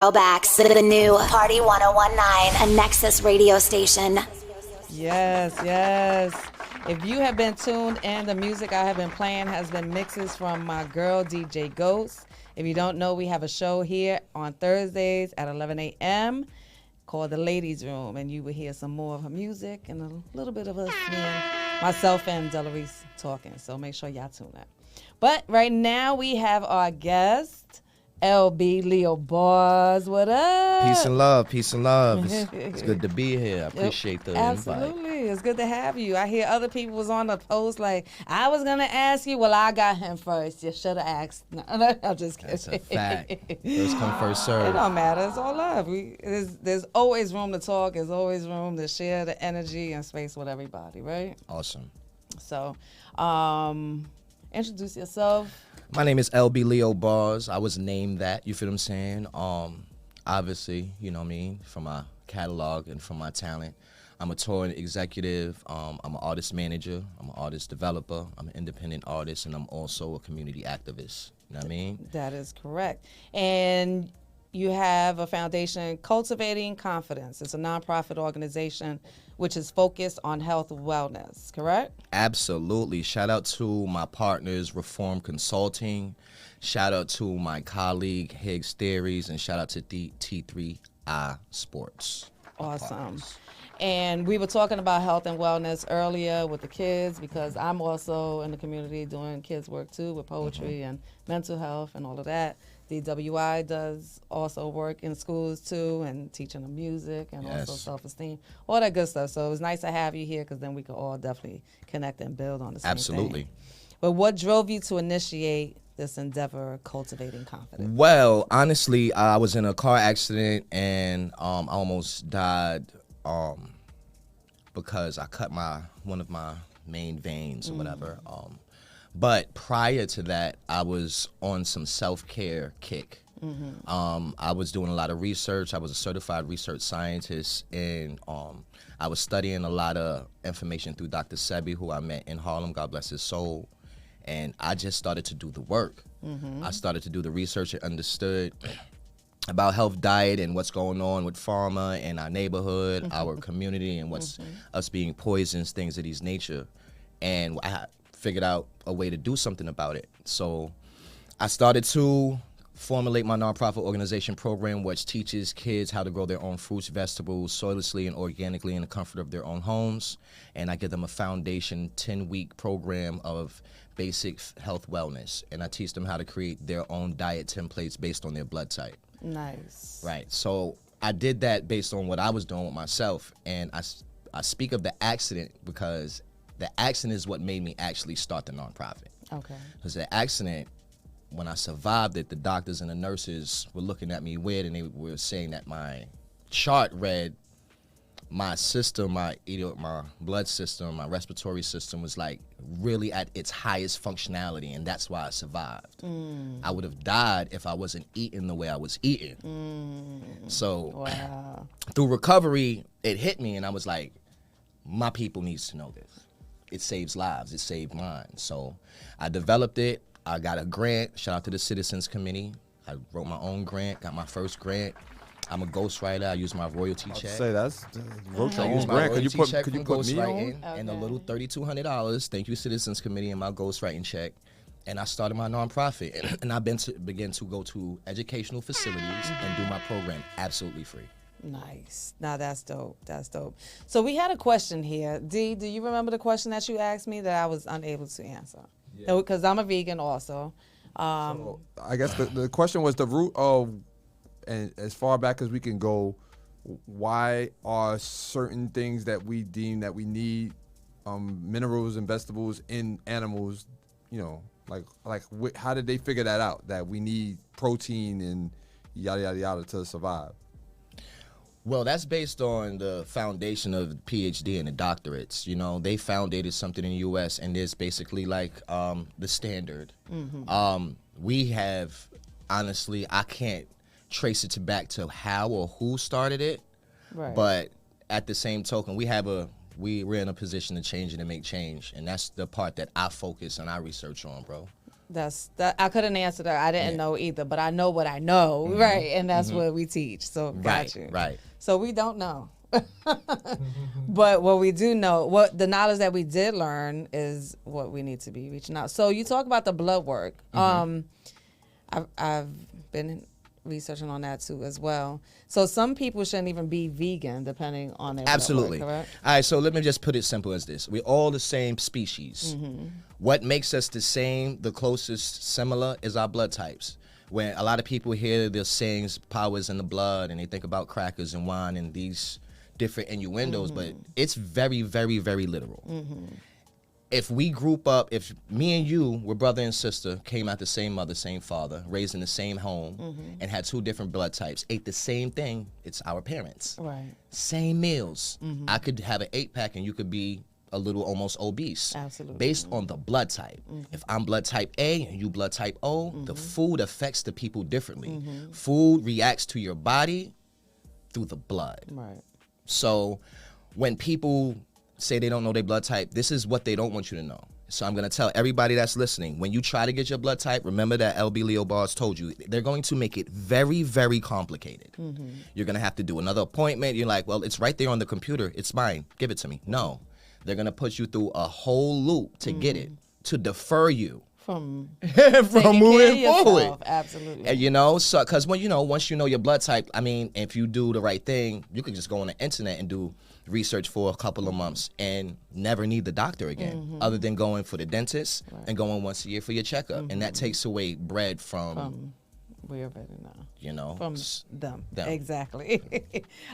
Throwbacks to the new Party 1019, a Nexus radio station. Yes, yes. If you have been tuned in, the music I have been playing has been mixes from my girl, DJ Ghost. If you don't know, we have a show here on Thursdays at 11 a.m. called The Ladies Room, and you will hear some more of her music and a little bit of us, myself and Delarice talking, so make sure y'all tune in. But right now, we have our guest, LbLeoBars. What up? Peace and love, peace and love. It's good to be here. I appreciate the invite. Absolutely. It's good to have you. I hear other people was on the post like, I was going to ask you. Well, I got him first. You should have asked. No, I'm just kidding. That's a fact. First come, first serve. It don't matter. It's all love. There's always room to talk. There's always room to share the energy and space with everybody, right? Awesome. So, introduce yourself. My name is LbLeoBars. I was named that, you feel what I'm saying? Obviously, you know what I mean, from my catalog and from my talent. I'm a touring executive. I'm an artist manager. I'm an artist developer. I'm an independent artist, and I'm also a community activist. You know what I mean? That is correct. And you have a foundation, Cultivating Confidence. It's a nonprofit organization which is focused on health and wellness, correct? Absolutely. Shout out to my partners, Reform Consulting. Shout out to my colleague, Higgs Theories, and shout out to T3I Sports. Awesome. And we were talking about health and wellness earlier with the kids because I'm also in the community doing kids work too with poetry and mental health and all of that. DWI does also work in schools too and teaching them music and also self-esteem, all that good stuff. So it was nice to have you here because then we could all definitely connect and build on the same Absolutely. thing. But what drove you to initiate this endeavor, Cultivating Confidence? Well, honestly, I was in a car accident and I almost died because I cut one of my main veins or whatever. But prior to that, I was on some self-care kick. I was doing a lot of research. I was a certified research scientist, and I was studying a lot of information through Dr. Sebi, who I met in Harlem, God bless his soul. And I just started to do the work. I started to do the research and understood about health, diet, and what's going on with pharma in our neighborhood, our community, and what's us being poisons, things of these nature. And I figured out a way to do something about it. So I started to formulate my nonprofit organization program, which teaches kids how to grow their own fruits, vegetables, soillessly and organically in the comfort of their own homes. And I give them a foundation 10-week program of basic health wellness. And I teach them how to create their own diet templates based on their blood type. Nice. Right. So I did that based on what I was doing with myself. And I speak of the accident because the accident is what made me actually start the nonprofit. Okay. Because the accident, when I survived it, the doctors and the nurses were looking at me weird, and they were saying that my chart read my system, my blood system, my respiratory system was like really at its highest functionality, and that's why I survived. I would have died if I wasn't eating the way I was eating. So through recovery, it hit me, and I was like, my people needs to know this. It saves lives. It saved mine. So I developed it. I got a grant. Shout out to the Citizens Committee. I wrote my own grant, got my first grant. I'm a ghostwriter. I use my royalty check. Say that's wrote your I own use my grant. royalty check Could you from put me ghostwriting on? and a little $3,200. Thank you, Citizens Committee, and my ghostwriting check. And I started my nonprofit. And I've began to go to educational facilities and do my program absolutely free. Nice. Now that's dope. That's dope. So we had a question here. D, do you remember the question that you asked me that I was unable to answer? Because I'm a vegan also. So I guess the question was the root of, and as far back as we can go, why are certain things that we deem that we need, minerals and vegetables in animals, how did they figure that out, that we need protein and yada, yada, yada to survive? Well, that's based on the foundation of the PhD and the doctorates. You know, they founded something in the U.S. and there's basically like the standard. We have, honestly, I can't trace it back to how or who started it, but at the same token, we're in a position to change it and make change, and that's the part that I focus and I research on, bro. I couldn't answer that. I didn't know either, but I know what I know, right? And that's what we teach. So got you. Right. So we don't know. But what we do know, what the knowledge that we did learn is what we need to be reaching out. So you talk about the blood work. I've been researching on that too as well. So some people shouldn't even be vegan depending on their Absolutely. blood work, correct? All right, so let me just put it simple as this. We're all the same species. What makes us the same, the closest similar, is our blood types. When a lot of people hear the sayings, powers in the blood, and they think about crackers and wine and these different innuendos, but it's very, very, very literal. If we group up, if me and you were brother and sister, came out the same mother, same father, raised in the same home, and had two different blood types, ate the same thing, it's our parents. Right. Same meals. I could have an 8-pack and you could be a little almost obese. Absolutely. Based on the blood type. If I'm blood type A and you blood type O, the food affects the people differently. Food reacts to your body through the blood. Right. So when people say they don't know their blood type, this is what they don't want you to know. So I'm going to tell everybody that's listening, when you try to get your blood type, remember that LbLeoBars told you, they're going to make it very, very complicated. You're going to have to do another appointment. You're like, well, it's right there on the computer. It's mine. Give it to me. No. They're going to put you through a whole loop to get it, to defer you. From moving forward. Absolutely. And, you know, so because when once you know your blood type, I mean, if you do the right thing, you could just go on the internet and do research for a couple of months and never need the doctor again, other than going for the dentist and going once a year for your checkup, and that takes away bread from we already know. You know, From them. them. Exactly.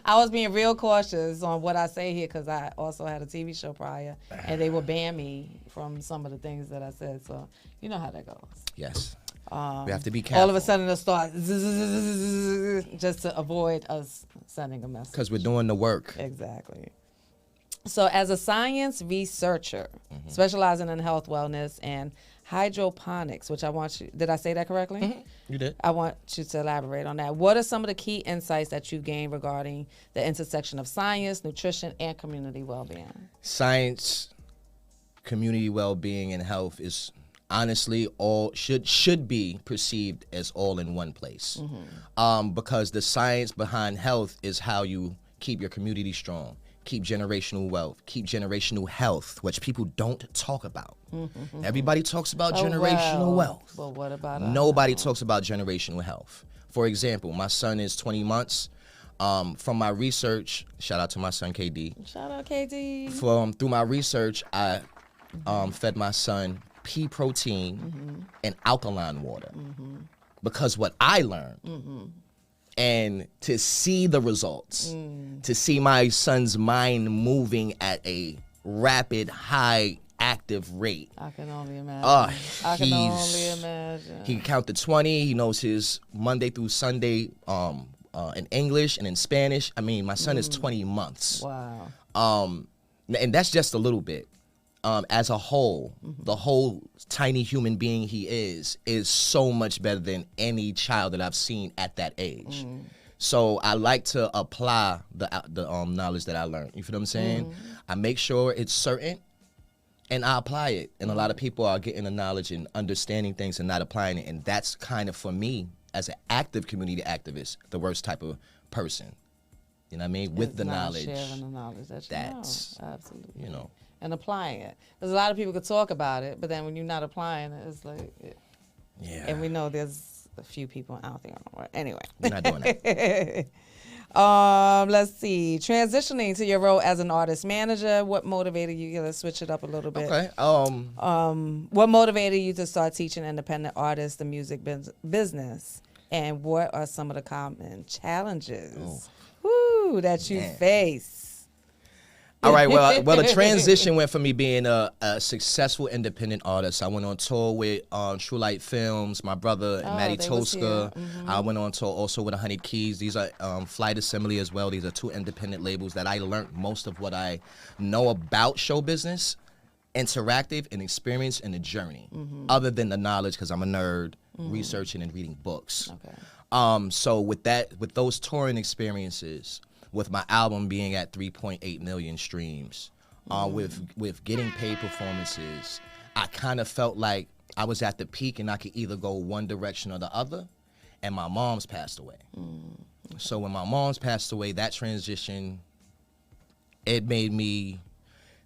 I was being real cautious on what I say here because I also had a TV show prior, and they would ban me from some of the things that I said. So you know how that goes. Yes. We have to be careful. All of a sudden it'll start just to avoid us sending a message. Because we're doing the work. Exactly. So as a science researcher, specializing in health, wellness, and hydroponics, which I want you, did I say that correctly? You did. I want you to elaborate on that. What are some of the key insights that you gained regarding the intersection of science, nutrition, and community well-being? Science, community well-being, and health is honestly all should be perceived as all in one place. Because the science behind health is how you keep your community strong, keep generational wealth, keep generational health, which people don't talk about. Everybody talks about generational wealth. But what about Nobody talks about generational health. For example, my son is 20 months. From my research, shout out to my son KD. Shout out KD. Through my research, I fed my son pea protein and alkaline water. Because what I learned, and to see the results, to see my son's mind moving at a rapid, high, active rate. I can only imagine. I can only imagine. He counted 20. He knows his Monday through Sunday in English and in Spanish. I mean, my son is 20 months. Wow. And that's just a little bit. As a whole, the whole tiny human being he is so much better than any child that I've seen at that age. So I like to apply the knowledge that I learned. You feel what I'm saying? I make sure it's certain, and I apply it. And a lot of people are getting the knowledge and understanding things and not applying it. And that's kind of, for me, as an active community activist, the worst type of person. You know what I mean? With the knowledge. Sharing the knowledge that you know. Absolutely. You know. And applying it. Because a lot of people could talk about it, but then when you're not applying it, it's like, yeah. And we know there's a few people out there. Anyway. We're not doing that. Let's see. Transitioning to your role as an artist manager, what motivated you? Let's switch it up a little bit. Okay. What motivated you to start teaching independent artists the music business? And what are some of the common challenges that you face? All right, well, the transition went from me being a successful independent artist. I went on tour with True Light Films, my brother, Matty Tosca. I went on tour also with 100 Keys. These are Flight Assembly as well. These are two independent labels that I learned most of what I know about show business, interactive and experience in the journey, other than the knowledge, because I'm a nerd, researching and reading books. Okay. So with those touring experiences, with my album being at 3.8 million streams, with getting paid performances, I kind of felt like I was at the peak and I could either go one direction or the other, and my mom's passed away. So when my mom's passed away, that transition, it made me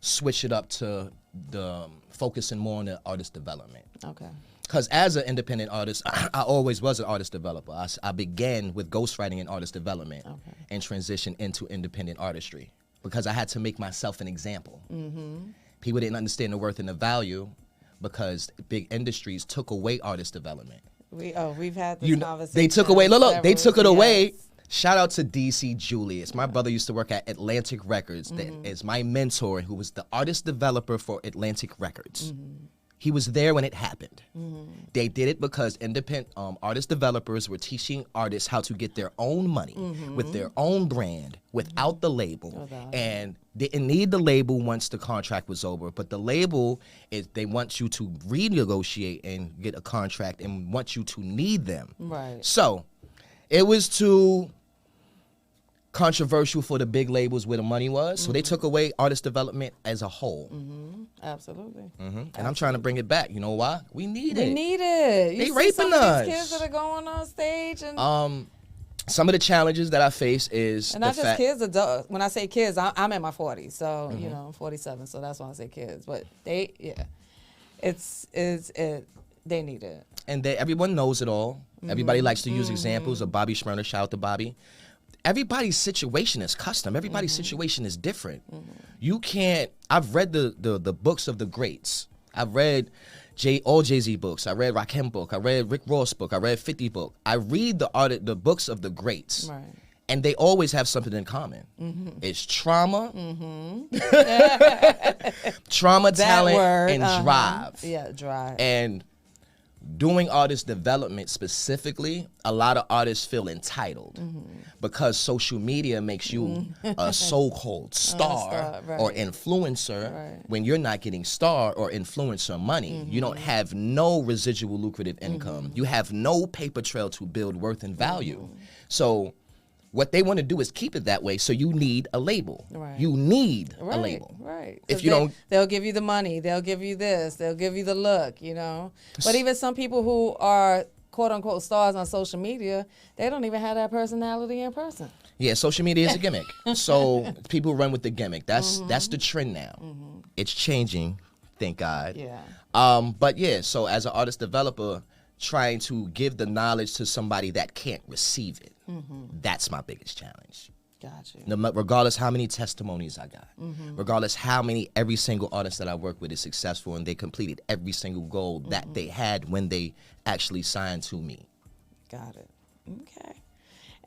switch it up to the focusing more on the artist development. Okay. Because as an independent artist, I always was an artist developer. I began with ghostwriting and artist development and transitioned into independent artistry because I had to make myself an example. People didn't understand the worth and the value because big industries took away artist development. We've had this conversation. They took away, look, they took it away. Yes. Shout out to DC Julius. My brother used to work at Atlantic Records. That is my mentor, who was the artist developer for Atlantic Records. He was there when it happened. They did it because independent artist developers were teaching artists how to get their own money with their own brand without the label. And they didn't need the label once the contract was over. But the label, they want you to renegotiate and get a contract and want you to need them. Right. So it was too controversial for the big labels where the money was. So they took away artist development as a whole. Absolutely. And I'm trying to bring it back. You know why? We need it. We need it. You They see raping some of us. these kids that are going on stage and Some of the challenges that I face is not the just fact, kids, adults. When I say kids, I'm in my 40s, so you know I'm 47, so that's why I say kids. But they need it. and everyone knows it all. Everybody likes to use examples of Bobby Schmurner. Shout out to Bobby. Everybody's situation is custom. Everybody's situation is different. You can't. I've read the books of the greats. I've read all Jay-Z books. I read Rakim book. I read Rick Ross book. I read 50 book. I read the books of the greats. Right. And they always have something in common. It's trauma, trauma, talent, and drive. Yeah, drive. And doing artist development specifically, a lot of artists feel entitled because social media makes you a so-called star right. or influencer when you're not getting star or influencer money. You don't have no residual lucrative income. You have no paper trail to build worth and value. So what they want to do is keep it that way. So you need a label. Right. You need a label. Right. If you don't, they'll give you the money. They'll give you this. They'll give you the look. You know. But even some people who are quote unquote stars on social media, they don't even have that personality in person. yeah, social media is a gimmick. So people run with the gimmick. That's the trend now. It's changing, thank God. Yeah. But yeah, so as an artist developer, trying to give the knowledge to somebody that can't receive it. That's my biggest challenge. Got you. Regardless how many testimonies I got, regardless how many every single artist that I work with is successful and they completed every single goal that they had when they actually signed to me. Got it. Okay.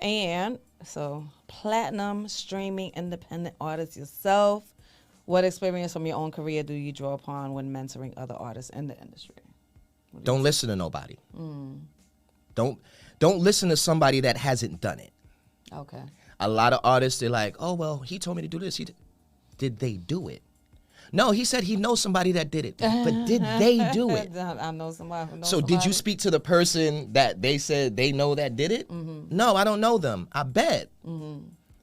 And so platinum streaming independent artist yourself. What experience from your own career do you draw upon when mentoring other artists in the industry? Don't listen to nobody. Don't listen to somebody that hasn't done it. Okay. A lot of artists, they're like, oh, well, he told me to do this. Did they do it? No, he said he knows somebody that did it. But did they do it? I know somebody who knows So somebody. did you speak to the person that they said they know that did it? No, I don't know them. I bet.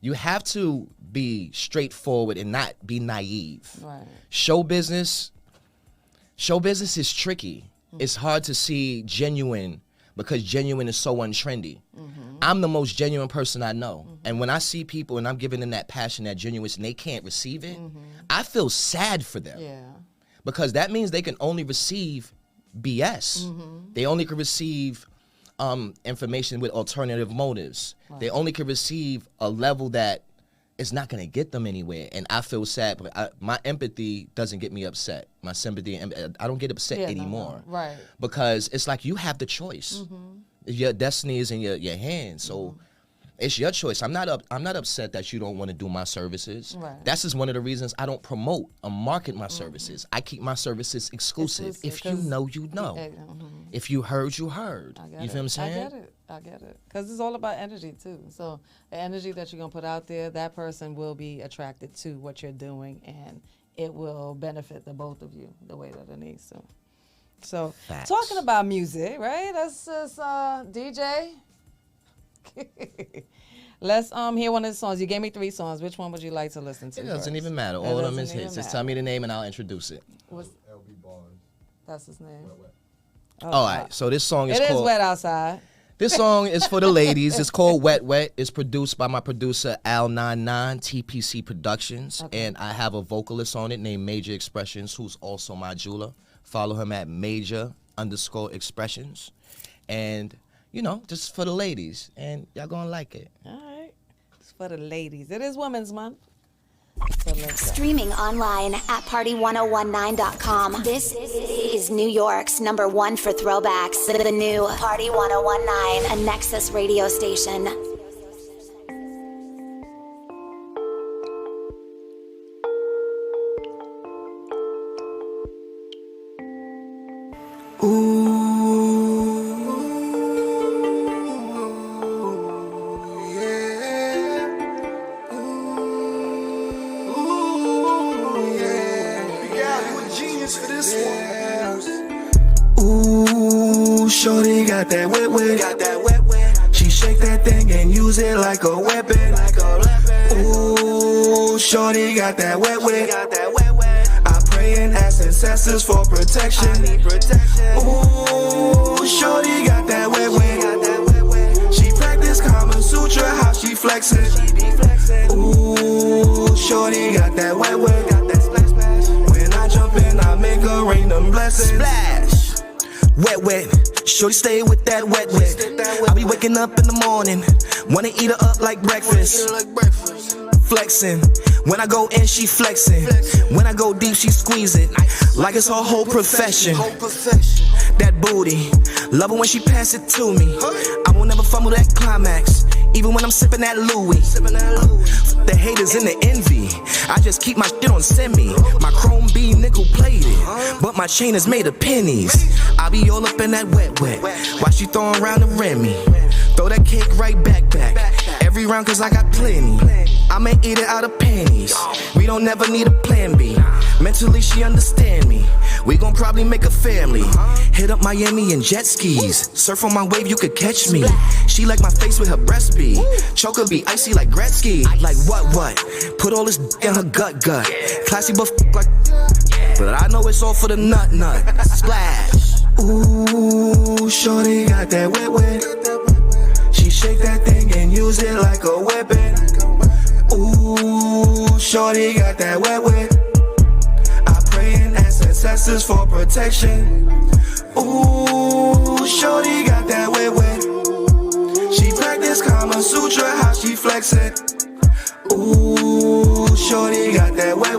You have to be straightforward and not be naive. Right. Show business is tricky. It's hard to see genuine because genuine is so untrendy. I'm the most genuine person I know. And when I see people and I'm giving them that passion, that genuineness, and they can't receive it, I feel sad for them. Yeah. Because that means they can only receive BS. They only can receive information with alternative motives. Right. They only can receive a level that is not going to get them anywhere. And I feel sad. But my empathy doesn't get me upset. My sympathy, I don't get upset anymore. No. Right. Because it's like you have the choice. Your destiny is in your hands. So it's your choice. I'm not upset that you don't want to do my services. Right. That's just one of the reasons I don't promote or market my services. I keep my services exclusive. If you know, you know. If you heard, you heard. You feel what I'm saying? I get it. Because it's all about energy, too. So the energy that you're going to put out there, that person will be attracted to what you're doing, and it will benefit the both of you the way that it needs to. So Facts. Talking about music, right? That's just DJ. Let's hear one of the songs. You gave me 3 songs. Which one would you like to listen to? It doesn't first? even matter. All of them is hits. Just tell me the name and I'll introduce it. What's LbLeoBars. that's his name? All right, so this song is It called... is wet outside. This song is for the ladies. It's called Wet Wet. It's produced by my producer, Al99, TPC Productions. Okay. And I have a vocalist on it named Major Expressions, who's also my jeweler. Follow him at Major_Expressions. And, you know, just for the ladies. And y'all gonna like it. All right. It's for the ladies. It is Women's Month. So streaming online at party1019.com. This is New York's #1 for throwbacks. The new Party 1019, a Nexus radio station. Shorty got that wet wet. She shake that thing and use it like a weapon. Ooh, shorty got that wet wet. I pray and ask ancestors for protection. Ooh, shorty got that wet wet. She practice Kama Sutra, how she flexin'. Ooh, shorty got that wet wet. When I jump in, I make her rain them blessings. Splash. Wet, wet, shorty stay with that wet, wet. I be waking up in the morning, wanna eat her up like breakfast. Flexing, when I go in, she flexing. When I go deep, she squeeze it, like it's her whole profession. That booty, love her when she pass it to me. I won't never fumble that climax, even when I'm sipping that Louis. The haters and the envy, I just keep my shit on semi. My chrome B nickel plated, but my chain is made of pennies. I be all up in that wet wet, while she throwing around the Remy. Throw that cake right back. Every round cause I got plenty. I may eat it out of pennies. We don't never need a plan B. Mentally she understand me. We gon' probably make a family. Hit up Miami in jet skis. Surf on my wave, you could catch me. She like my face with her breast bead. Choker be icy like Gretzky. Like what? Put all this in her gut. Classy buff like, but I know it's all for the nut. Splash. Ooh, shorty got that wet. She shake that thing and use it like a weapon. Ooh, shorty got that wet. I pray and ask ancestors for protection. Ooh, shorty got that wet. She practice Kama Sutra, how she flex it. Ooh, shorty got that wet.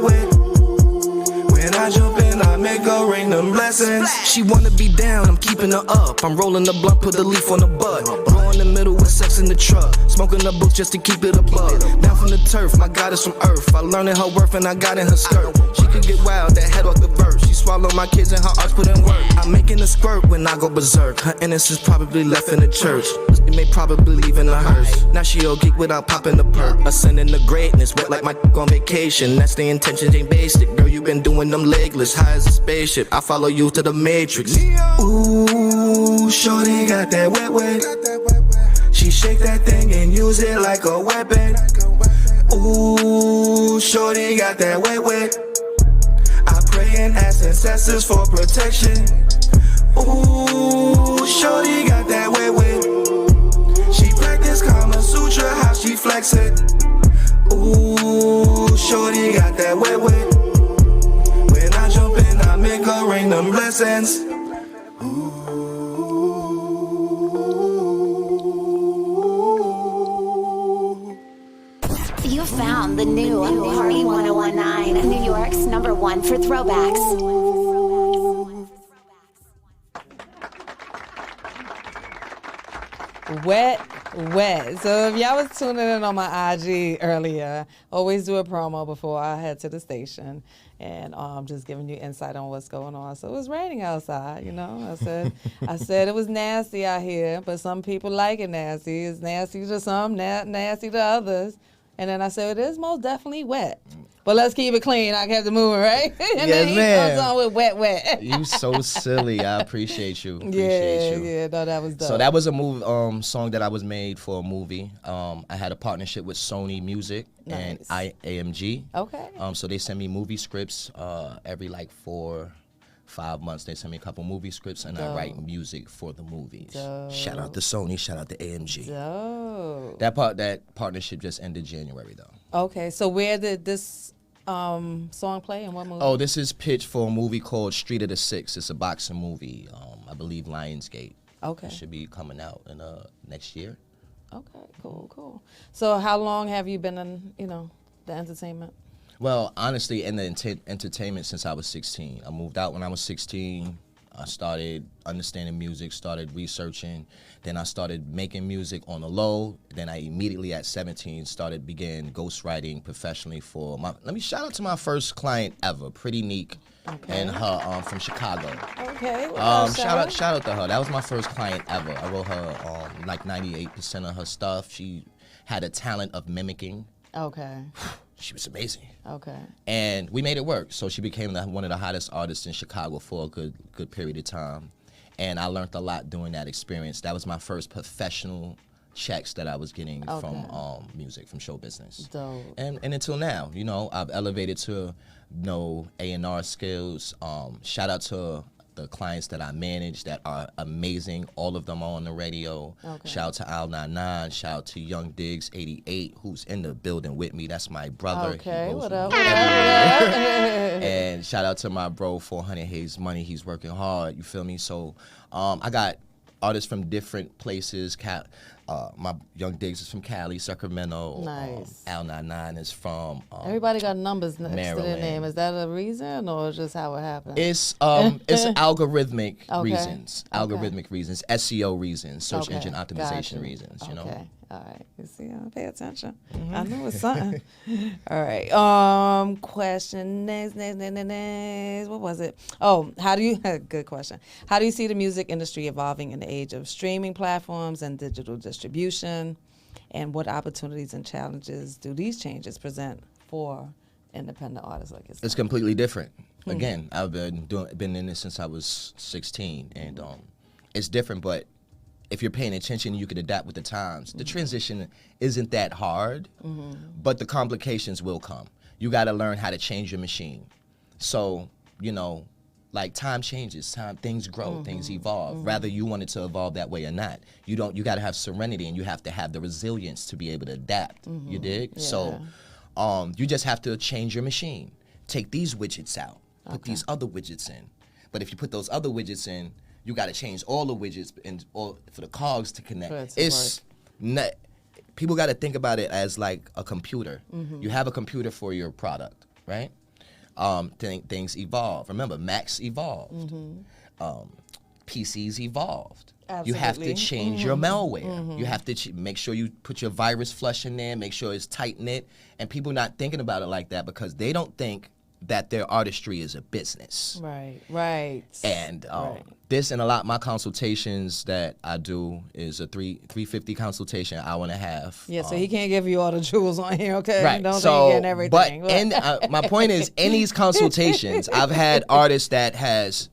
When I jump in, I make her rain them blessings. She wanna be down, I'm keeping her up. I'm rolling the blunt, put the leaf on the butt. Blow in the middle with sex in the truck. Smoking the books just to keep it above. Down from the turf, my goddess from earth. I learned in her worth and I got in her skirt. She could get wild, that head off the verse. She swallow my kids and her arts put in work. I'm making a squirt when I go berserk. Her innocence probably left in the church. It may probably leave in a hearse. Now she a geek without popping the perk. Ascending to greatness, wet like my on vacation. That's the intention, ain't basic. Girl, you been doing them legless, high as a spaceship. I follow you to the matrix. Ooh, shorty got that wet. She shake that thing and use it like a weapon. Ooh, shorty got that wet. I pray and ask ancestors for protection. Ooh, shorty got that wet. She practice Kama Sutra, how she flex it. Ooh, shorty got that wet. When I jump in, I make her rain them blessings. You found the new Party 1019, New York's #1 for throwbacks. Wet. So if y'all was tuning in on my IG earlier, always do a promo before I head to the station, and just giving you insight on what's going on. So it was raining outside, you know. I said it was nasty out here, but some people like it nasty. It's nasty to some, nasty to others. And then I said it is most definitely wet. But let's keep it clean. I kept it moving, right? And Yes, then he ma'am. comes on with wet. You so silly. I appreciate you. Yeah, no, that was dope. So that was a movie song that I was made for a movie. I had a partnership with Sony Music and AMG. Okay. So they send me movie scripts every like four 5 months. They send me a couple movie scripts, and I write music for the movies. Shout out to Sony. Shout out to AMG. That partnership just ended January though. Okay, so where did this song play and what movie? Oh, this is pitched for a movie called Street of the Six. It's a boxing movie. I believe Lionsgate. Okay. It should be coming out in next year. Okay, cool. So how long have you been in, the entertainment? Well, honestly, in the entertainment since I was 16. I moved out when I was 16. I started understanding music, started researching. Then I started making music on the low. Then I immediately at 17 began ghostwriting professionally for let me shout out to my first client ever, Pretty Neek, and her from Chicago. Okay. Shout out to her. That was my first client ever. I wrote her like 98% of her stuff. She had a talent of mimicking. Okay. She was amazing. Okay. And we made it work. So she became one of the hottest artists in Chicago for a good period of time. And I learned a lot during that experience. That was my first professional checks that I was getting from music, from show business. Dope. And until now, I've elevated to A&R skills. Shout out to the clients that I manage that are amazing. All of them are on the radio. Okay. Shout out to Al99. Shout out to Young Diggs 88, who's in the building with me. That's my brother. Okay, what up? And shout out to my bro 400 Hayes Money. He's working hard. You feel me? So I got artists from different places. My Young Diggs is from Cali, Sacramento. Nice. Al99 is from Everybody got numbers next Maryland. to their name. Is that a reason or just how it happened? It's algorithmic reasons. Okay. Algorithmic reasons. SEO reasons. Search engine optimization Gotcha. reasons. Okay. All right. You see, I pay attention. I know it's something. All right. Question next. What was it? Oh, good question. How do you see the music industry evolving in the age of streaming platforms and digital distribution? And what opportunities and challenges do these changes present for independent artists like yourself? It's completely different. Again, I've been in this since I was 16, and it's different, but if you're paying attention, you can adapt with the times. The transition isn't that hard, but the complications will come. You got to learn how to change your machine. So, like time changes, things grow, things evolve. Rather you want it to evolve that way or not. You got to have serenity, and you have to have the resilience to be able to adapt. You dig? Yeah. So, you just have to change your machine. Take these widgets out, put these other widgets in. But if you put those other widgets in, you got to change all the widgets for the cogs to connect. People got to think about it as like a computer. You have a computer for your product, right? Things evolve. Remember, Macs evolved. PCs evolved. Absolutely. You have to change your malware. You have to make sure you put your virus flush in there, make sure it's tight knit. And people not thinking about it like that because they don't think that their artistry is a business. Right. And this and a lot of my consultations that I do is a $350 consultation, hour and a half. Yeah, so he can't give you all the jewels on here, okay? Right. Don't think you're getting everything. But my point is, in these consultations, I've had artists that has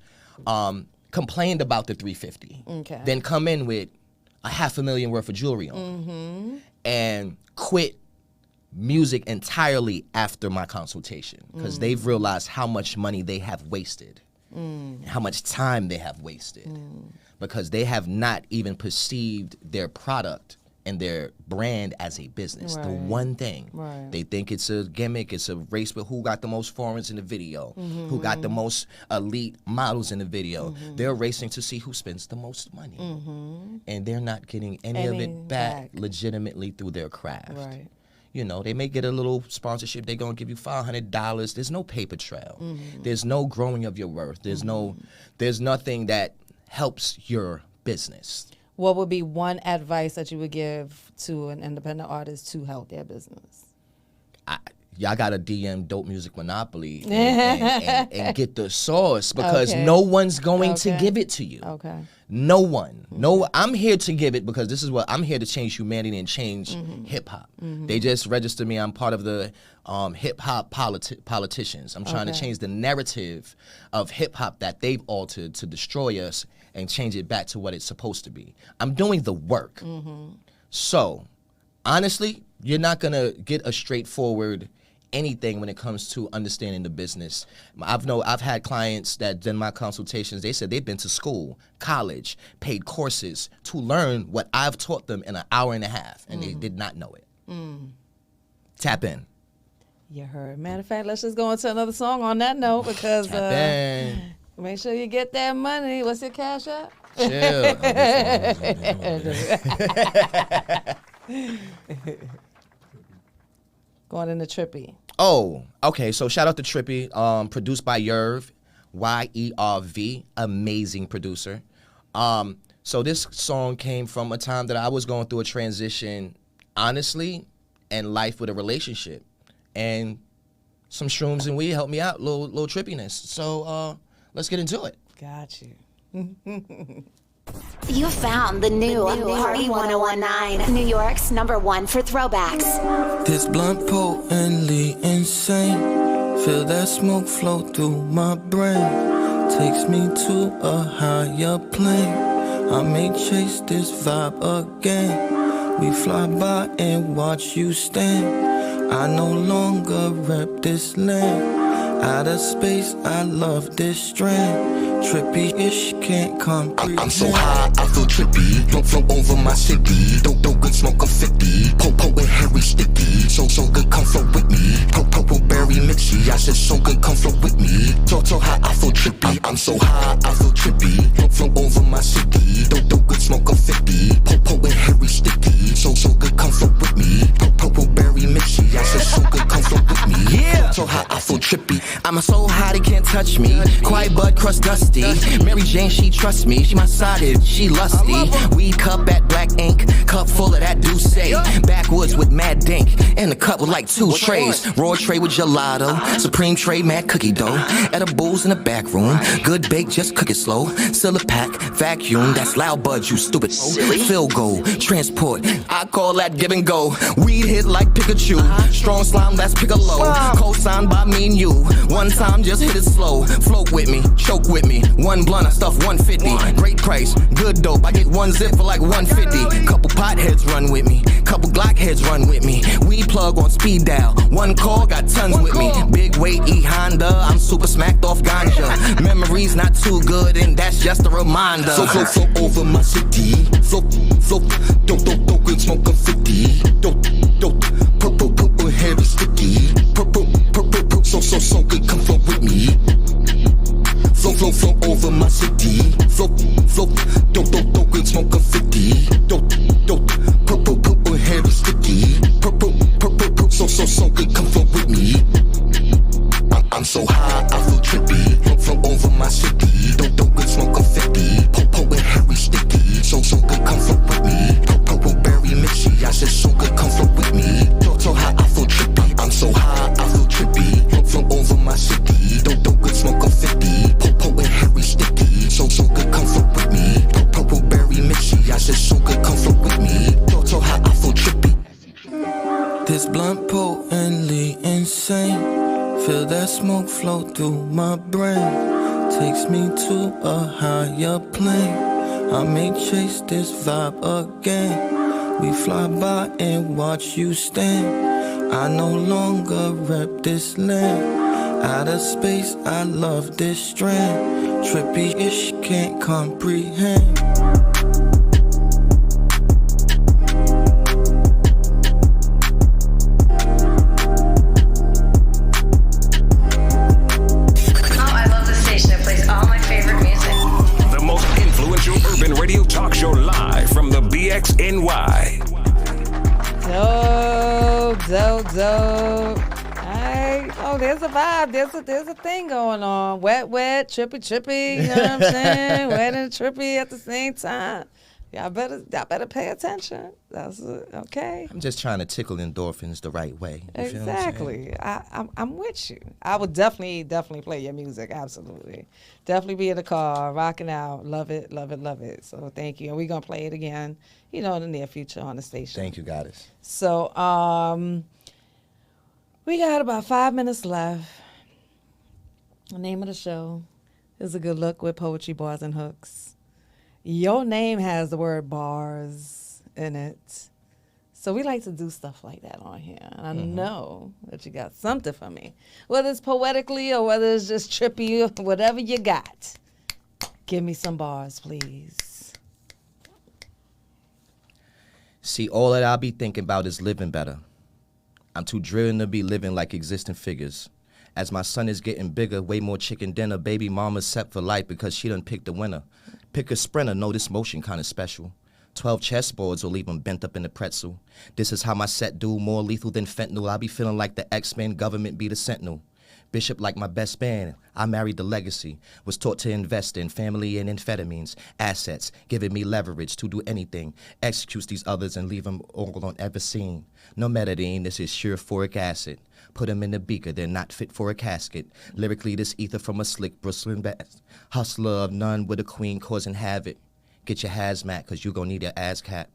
complained about the $350, okay, then come in with $500,000 worth of jewelry on, and quit music entirely after my consultation because they've realized how much money they have wasted, how much time they have wasted, because they have not even perceived their product and their brand as a business. Right. The one thing. Right. They think it's a gimmick, it's a race with who got the most foreigners in the video, who got the most elite models in the video. They're racing to see who spends the most money. And they're not getting any of it back legitimately through their craft. Right. They may get a little sponsorship. They're going to give you $500. There's no paper trail. There's no growing of your worth. There's nothing that helps your business. What would be one advice that you would give to an independent artist to help their business? Y'all got to DM Dope Music Monopoly and get the sauce because no one's going to give it to you. Okay. No one. No, I'm here to give it because this is what I'm here to change humanity and change hip hop. They just registered me. I'm part of the hip hop politicians. I'm trying to change the narrative of hip hop that they've altered to destroy us and change it back to what it's supposed to be. I'm doing the work. So, honestly, you're not going to get a straightforward anything when it comes to understanding the business. I've had clients that done my consultations. They said they've been to school, college, paid courses to learn what I've taught them in an hour and a half, and they did not know it. Tap in. You heard. Matter of fact, let's just go into another song on that note because Tap in. make sure you get that money. What's your cash app? Chill. Going into Trippy. Oh, okay. So shout out to Trippy, produced by Yerv, Yerv, amazing producer. So this song came from a time that I was going through a transition, honestly, and life with a relationship, and some shrooms and weed helped me out, little trippiness. So let's get into it. Got you. You found the new Party 1019, New York's #1 for throwbacks. This blunt potently insane. Feel that smoke flow through my brain. Takes me to a higher plane. I may chase this vibe again. We fly by and watch you stand. I no longer rep this land. Outer space, I love this strand. Trippy-ish, can't comprehend. I'm so high, I feel trippy. Flow over my city. Don't good smoke a 50. Po with Harry sticky. So good, come flow with me. Po berry mixy. I said so good, come flow with me. So high, I feel trippy. I'm so high, I feel trippy. Flow over my city. Don't good smoke a 50. Po with Harry sticky. So good, come flow with me. Po berry mixy. I said so good, come flow with me. Yeah. So high, I feel trippy. I'm so high they can't touch me. Quiet bud, crust dusty. Mary Jane, she trusts me. She my sided, she lusty. Weed cup at black ink. Cup full of that Douce. Backwoods with mad dink. And the cup with like 2 trays. Raw tray with gelato. Supreme tray, mad cookie dough. Edibles in the back room. Good bake, just cook it slow. Still a pack, vacuum. That's loud buds, you stupid. Fill goal, transport. I call that give and go. Weed hit like Pikachu. Strong slime, that's Piccolo. Co-signed by me and you. One time, just hit it slow. Float with me, choke with me. One blunt, I stuff 150. Great price, good dope. I get 1 zip for like 150. Couple potheads run with me. Couple Glock heads run with me. Weed plug on speed dial. 1 call, got tons with me. Big weight, E Honda. I'm super smacked off ganja. Memories not too good, and that's just a reminder. Flow over my city. Flow, don't good smoke a 50. Don't, purple, heavy sticky. Purple, so good, come flow with me. Flow over my city. Flow, don't good smoke a 50. Don't, purple, heavy sticky. Purple, so good, come flow with me. I'm so high, I feel trippy. Flow over my city. Don't good smoke a 50. Po with Harry sticky. So good, come flow with me. Purple berry mixy. I said so good, come flow with me. So high, I feel trippy. I'm so high, I feel trippy. Flow over my city. Don't good smoke a 50. Po with Harry sticky. So good, come flow with me. Purple berry mixy. I said so good, come flow with me. So high, I feel trippy. This blunt potently insane. Feel that smoke flow through my brain. Takes me to a higher plane. I may chase this vibe again. We fly by and watch you stand. I no longer rep this land. Outer space, I love this strand. Trippy-ish, can't comprehend. Radio talk show live from the BXNY. Dope. Alright. Oh, there's a vibe. There's a thing going on. Wet, trippy. You know what I'm saying? Wet and trippy at the same time. Y'all better pay attention. That's okay. I'm just trying to tickle endorphins the right way. You Exactly. I'm with you. I would definitely play your music. Absolutely. Definitely be in the car, rocking out. Love it. So thank you. And we're going to play it again, in the near future on the station. Thank you, Goddess. So we got about 5 minutes left. The name of the show is A Good Look with Poetry, Bars, and Hooks. Your name has the word bars in it. So we like to do stuff like that on here. And I know that you got something for me. Whether it's poetically or whether it's just trippy, or whatever you got. Give me some bars, please. See, all that I'll be thinking about is living better. I'm too driven to be living like existing figures. As my son is getting bigger, way more chicken dinner, baby mama's set for life because she done picked the winner. Pick a sprinter, know this motion kinda special. 12 chessboards will leave him bent up in the pretzel. This is how my set do, more lethal than fentanyl. I be feeling like the X-Men, government be the sentinel. Bishop like my best man, I married the legacy. Was taught to invest in family and amphetamines, assets, giving me leverage to do anything. Executes these others and leave them all on ever seen. No metadine, this is sheer phoric acid. Put them in the beaker, they're not fit for a casket. Lyrically, this ether from a slick bristling bass. Hustler of none with a queen causing havoc. Get your hazmat, cause you gon' need your ASCAP.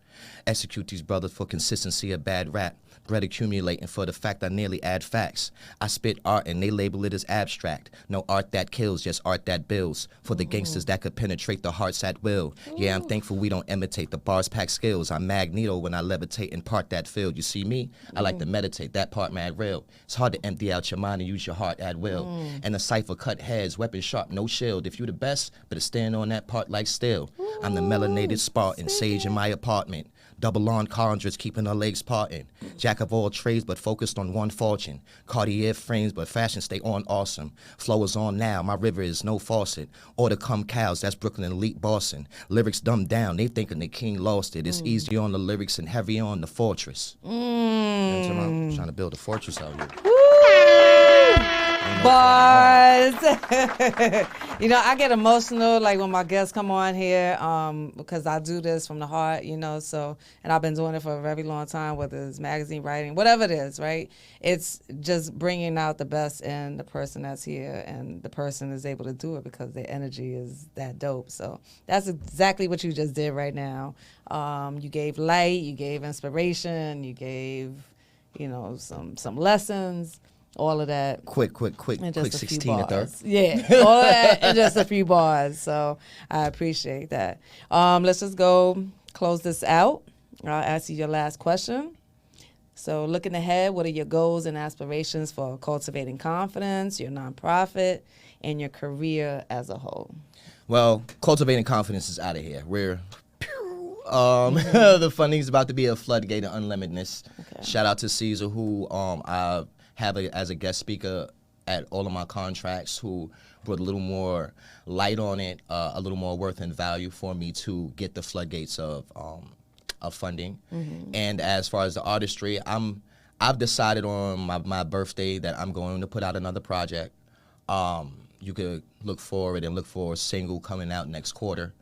Execute these brothers for consistency of bad rap. Bread accumulating for the fact I nearly add facts. I spit art and they label it as abstract. No art that kills, just art that builds. For the gangsters that could penetrate the hearts at will. Yeah, I'm thankful we don't imitate the bars pack skills. I'm Magneto when I levitate and part that field. You see me? I like to meditate, that part mad real. It's hard to empty out your mind and use your heart at will. And the cipher cut heads, weapon sharp, no shield. If you the best, better stand on that part like steel. I'm the melanated Spartan, sage in my apartment. Double on conjures, keeping her legs parting. Jack of all trades, but focused on one fortune. Cartier frames, but fashion stay on awesome. Flow is on now, my river is no faucet. Order come cows, that's Brooklyn elite Boston. Lyrics dumbed down, they thinking the king lost it. It's easy on the lyrics and heavy on the fortress. You know what I'm talking about? I'm trying to build a fortress out here. Bars. You know, I get emotional like when my guests come on here because I do this from the heart, you know, so, and I've been doing it for a very long time, whether it's magazine writing, whatever it is, right? It's just bringing out the best in the person that's here, and the person is able to do it because their energy is that dope. So that's exactly what you just did right now. You gave light, you gave inspiration, you gave, you know, some lessons. All of that. Quick, And just 16 to 30. Yeah, all of that in just a few bars. So I appreciate that. Let's just go close this out. I'll ask you your last question. So looking ahead, what are your goals and aspirations for cultivating confidence, your nonprofit, and your career as a whole? Well, cultivating confidence is out of here. We're the funding's about to be a floodgate of unlimitedness. Okay. Shout out to Caesar, who I have as a guest speaker at all of my contracts, who brought a little more light on it, a little more worth and value for me to get the floodgates of funding. And as far as the artistry, I've decided on my birthday that I'm going to put out another project. You could look for a single coming out next quarter.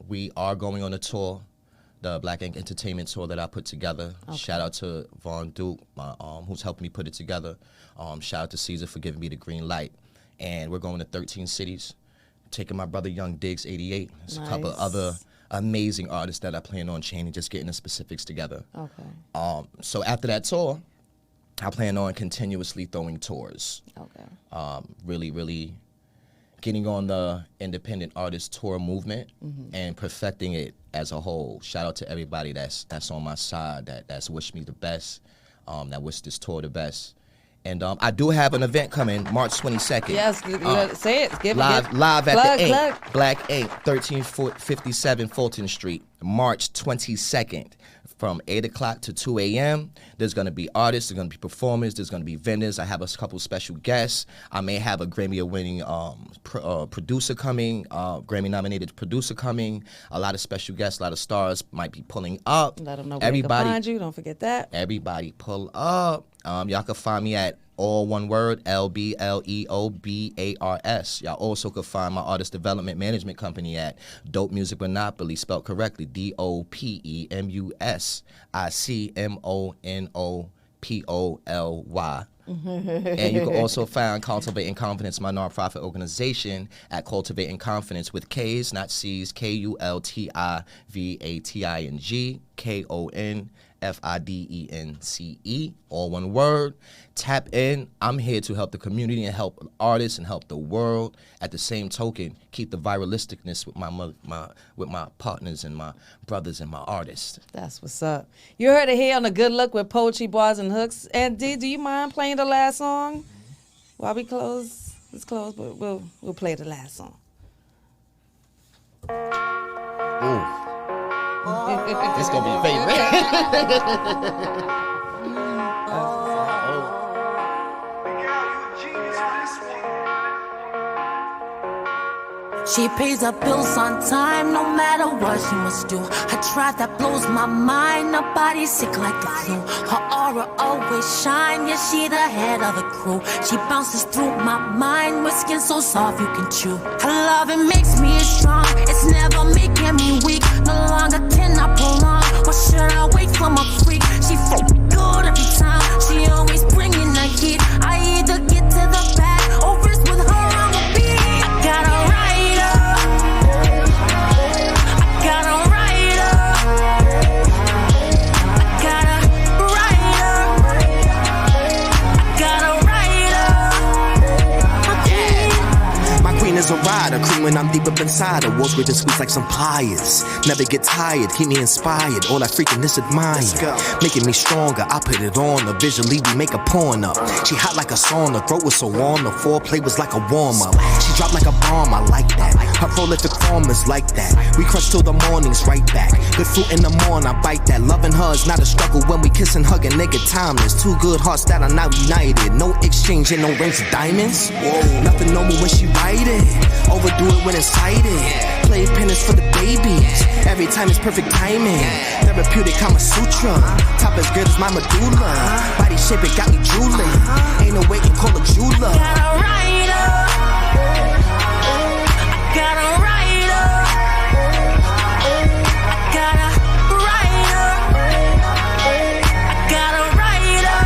We are going on a tour, the Black Ink Entertainment tour that I put together. Okay. Shout out to Vaughn Duke, who's helping me put it together. Shout out to Caesar for giving me the green light. And we're going to 13 cities, taking my brother Young Diggs 88. There's a couple of other amazing artists that I plan on chaining, just getting the specifics together. Okay. So after that tour, I plan on continuously throwing tours. Okay. Really getting on the independent artist tour movement and perfecting it as a whole. Shout out to everybody that's on my side, that's wished me the best, that wished this tour the best. And I do have an event coming March 22nd. Yes, say it. Live at the Ink, Black Ink, 1357 Fulton Street, March 22nd. From 8 o'clock to 2 a.m. There's going to be artists, there's going to be performers, there's going to be vendors. I have a couple special guests. I may have a Grammy-winning producer coming, Grammy-nominated producer coming. A lot of special guests, a lot of stars might be pulling up. Let them know where they can find you. Don't forget that. Everybody pull up. Y'all can find me at all one word, LbLeoBars. Y'all also can find my artist development management company at Dope Music Monopoly, spelled correctly, DOPEMUSICMONOPOLY. And you can also find Cultivating Confidence, my nonprofit organization, at Cultivating Confidence with K's, not C's, KULTIVATING, FIDENCE, all one word. Tap in. I'm here to help the community and help artists and help the world. At the same token, keep the viralisticness with my partners and my brothers and my artists. That's what's up. You heard it here on the Good Look with Poetry, Bars, and Hooks. And D, do you mind playing the last song while we close? Let's close, but we'll play the last song. Ooh. This gonna be a favorite. She pays her bills on time, no matter what she must do. Her drive that blows my mind, her body's sick like the flu. Her aura always shine, yeah, she the head of the crew. She bounces through my mind with skin so soft you can chew. Her loving makes me strong, it's never making me weak. No longer can I prolong, or should I wait for my freak? She feel good every time, she always bringing the heat. I either get to the back or risk with her on the beat. I got her right. Is a rider, cream when I'm deep up inside her. Walls gripping squeeze like some pliers. Never get tired, keep me inspired. All that freakiness admire, making me stronger. I put it on her, visually we make a porn up. She hot like a sauna, throat was so warm. The foreplay was like a warm up. She dropped like a bomb, I like that. Her prolific form is like that. We crush till the morning's right back. Good fruit in the morning, I bite that. Loving her is not a struggle when we kiss and hug and nigga timeless. Two good hearts that are now united. No exchange and no rings of diamonds. Whoa, nothing normal when she write it. Overdo it when excited. Play penance for the babies. Every time it's perfect timing. Therapeutic Kama Sutra. Top as good as my medulla. Body shape it got me drooling. Ain't no way to call a jeweler. I got a rider. I got a rider. I got a rider. I got a rider.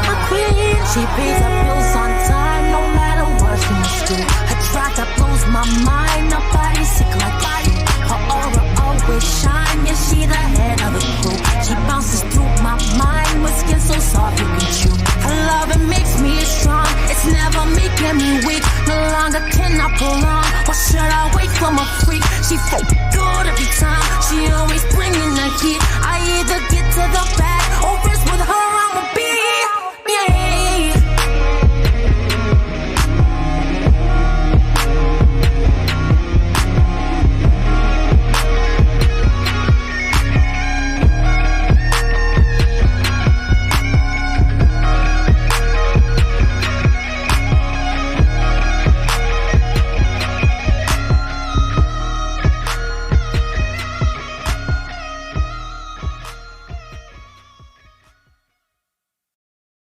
A queen. She pays her bills on time, no matter what she must do. That blows my mind, her body sick like body. Her aura always shine, yeah, she the head of the crew. She bounces through my mind with skin so soft you can chew. Her loving makes me strong, it's never making me weak. No longer can I prolong, or should I wait for my freak? She feel good every time, she always bringing the heat. I either get to the